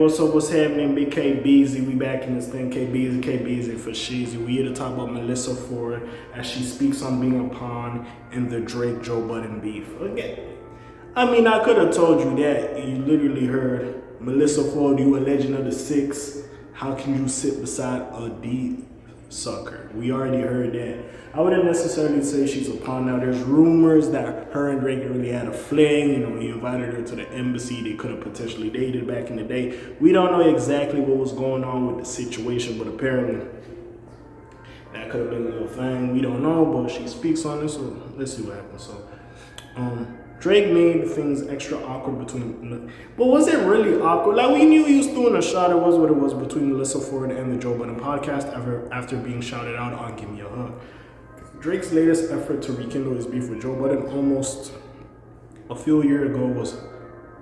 What's happening? Big K Beezy, we back in this thing. K Beezy for Sheezy. We here to talk about Melyssa Ford as she speaks on being a pawn in the Drake Joe Budden beef. Okay. I mean, I could have told you that. You literally heard Melyssa Ford, you a legend of the six. How can you sit beside a D sucker? We already heard that. I wouldn't necessarily say she's a pawn now. There's rumors that her and Drake really had a fling. You know, he invited her to the embassy. They could have potentially dated back in the day. We don't know exactly what was going on with the situation, but apparently that could have been a little thing. We don't know, but she speaks on this, so let's see what happens. So, Drake made things extra awkward between, but was it really awkward? Like, we knew he was doing a shot. It was what it was between Melyssa Ford and the Joe Budden podcast after being shouted out on Give Me a Hug. Drake's latest effort to rekindle his beef with Joe Budden almost a few years ago was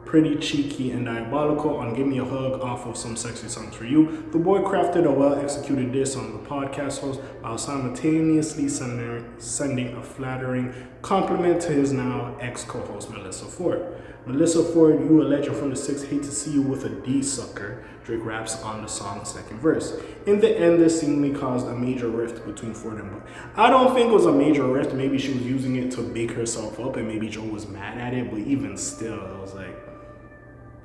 pretty cheeky and diabolical on Give Me a Hug off of Some Sexy Songs for You. The boy crafted a well-executed diss on the podcast host while simultaneously sending a flattering compliment to his now ex-co-host Melyssa Ford. Melyssa Ford, you a legend from the six, hate to see you with a D sucker, Drake raps on the song's second verse. In the end, this seemingly caused a major rift between Ford and Budden. I don't think it was a major rift. Maybe she was using it to big herself up and maybe Joe was mad at it, but even still, I was like,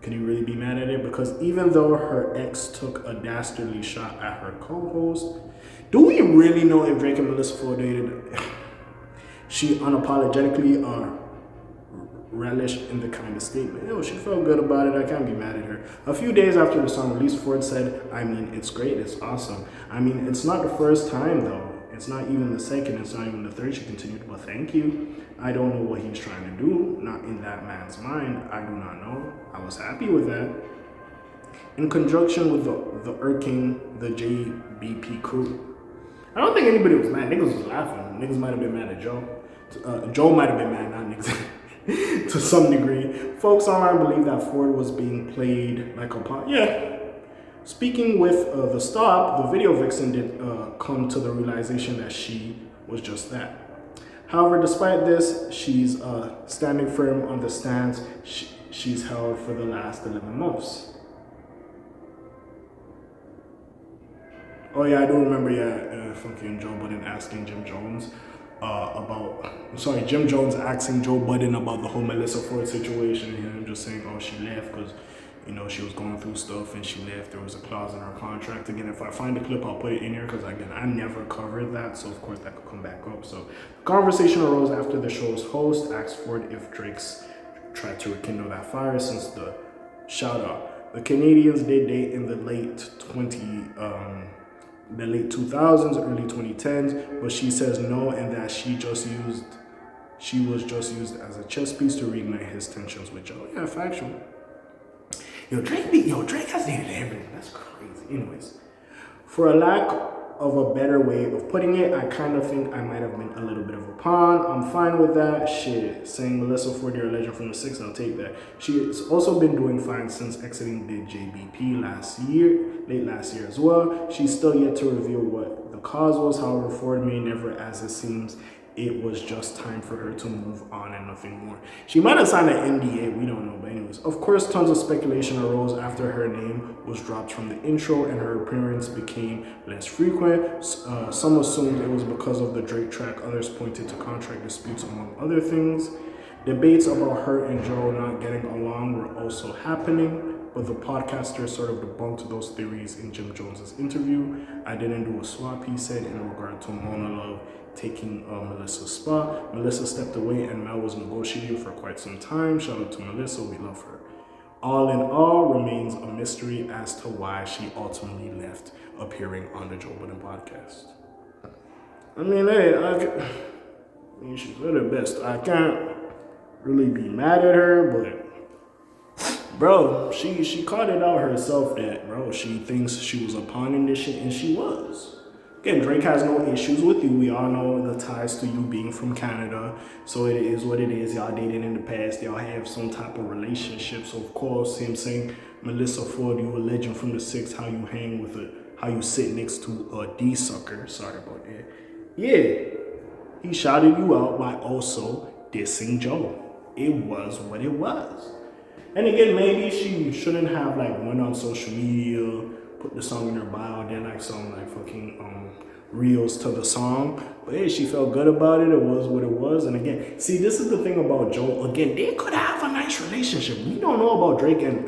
can you really be mad at it? Because even though her ex took a dastardly shot at her co-host, do we really know if Drake and Melyssa Ford dated? She unapologetically relished in the kind of statement. Yo, she felt good about it. I can't be mad at her. A few days after the song released, Ford said, I mean, it's great. It's awesome. I mean, it's not the first time, though. It's not even the second. It's not even the third. She continued, well, thank you. I don't know what he's trying to do. Not in that man's mind. I do not know. I was happy with that. In conjunction with the irking, the JBP crew. I don't think anybody was mad. Niggas was laughing. Niggas might have been mad at Joe. Joe might have been mad, not niggas. To some degree. Folks online believe that Ford was being played like a pawn. Yeah. Speaking with The Stop, the video vixen did come to the realization that she was just that. However, despite this, she's standing firm on the stance she's held for the last 11 months. Oh yeah, I do remember, fucking Joe Budden asking Jim Jones Jim Jones asking Joe Budden about the whole Melyssa Ford situation, and him just saying, oh, she left because, you know, she was going through stuff and she left. There was a clause in her contract. Again, if I find the clip, I'll put it in here because, again, I never covered that. So, of course, that could come back up. So, the conversation arose after the show's host asked Ford if Drake's tried to rekindle that fire since the shout out. The Canadians did date in the late 2000s, early 2010s, but she says no and that she was just used as a chess piece to reignite his tensions with Joe. Yeah, factual. Drake has dated everything. That's crazy. Anyways, for a lack of a better way of putting it, I kind of think I might have been a little bit of a pawn. I'm fine with that. Shit. Saying Melyssa Ford, you're a legend from the six, I'll take that. She has also been doing fine since exiting the JBP late last year as well. She's still yet to reveal what the cause was. However, Ford may never, as it seems, it was just time for her to move on and nothing more. She might have signed an NDA, we don't know. But anyways, of course, tons of speculation arose after her name was dropped from the intro and her appearance became less frequent. Some assumed it was because of the Drake track. Others pointed to contract disputes, among other things. Debates about her and Joe not getting along were also happening, but the podcaster sort of debunked those theories in Jim Jones's interview. I didn't do a swap, he said, in regard to Mona Love taking Melyssa's spot. Melyssa stepped away and Mel was negotiating for quite some time. Shout out to Melyssa, we love her. All in all, remains a mystery as to why she ultimately left appearing on the Joe Budden podcast. I mean, hey, she's at her best. I can't really be mad at her, but bro, she called it out herself that, bro, she thinks she was a pawn in this shit, and she was. Again, Drake has no issues with you. We all know the ties to you being from Canada. So it is what it is. Y'all dated in the past. Y'all have some type of relationship. So, of course, him saying, Melyssa Ford, you a legend from the six, how you hang with how you sit next to a D sucker. Sorry about that. Yeah, he shouted you out by also dissing Joe. It was what it was. And again, maybe she shouldn't have like went on social media, put the song in her bio, then like some like fucking reels to the song. But hey, she felt good about it. It was what it was. And again, see, this is the thing about Joe. Again, they could have a nice relationship. We don't know about Drake and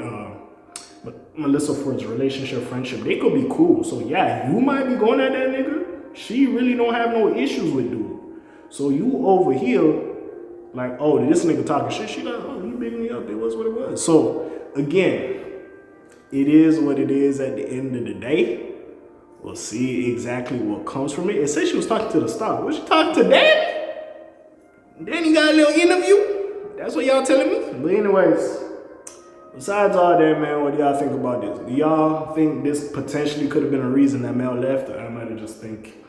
Melyssa Ford's relationship, friendship. They could be cool. So yeah, you might be going at that nigga. She really don't have no issues with dude. So you over here, like, oh, this nigga talking shit. She like, oh, you bigging me up. It was what it was. So again, it is what it is at the end of the day. We'll see exactly what comes from it. It says she was talking to the star. Was she talking to Danny? Danny got a little interview? That's what y'all telling me? But anyways, besides all that, man, what do y'all think about this? Do y'all think this potentially could have been a reason that Mel left? Or I might have just think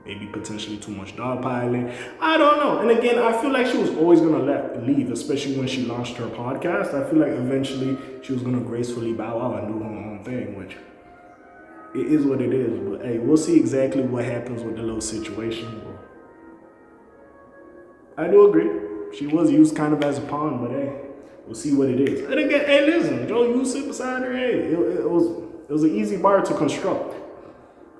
maybe potentially too much dogpiling. I don't know. And again, I feel like she was always going to leave, especially when she launched her podcast. I feel like eventually she was going to gracefully bow out and do her own thing, which it is what it is. But hey, we'll see exactly what happens with the little situation. I do agree. She was used kind of as a pawn, but hey, we'll see what it is. And again, hey, listen, Joe, you sit beside her. Hey, it was an easy bar to construct.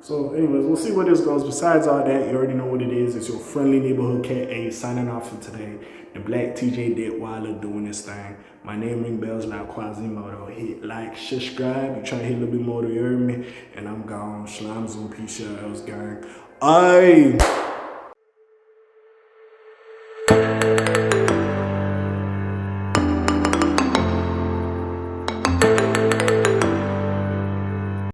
So anyways, we'll see where this goes. Besides all that, you already know what it is. It's your friendly neighborhood K.A. signing off for today. The Black TJ Detweiler doing this thing. My name ring bells like Quasimodo. Hit like, subscribe. You try to hit a little bit more to hear me. And I'm gone. Shalom, Zoom, peace, else gang. Aye.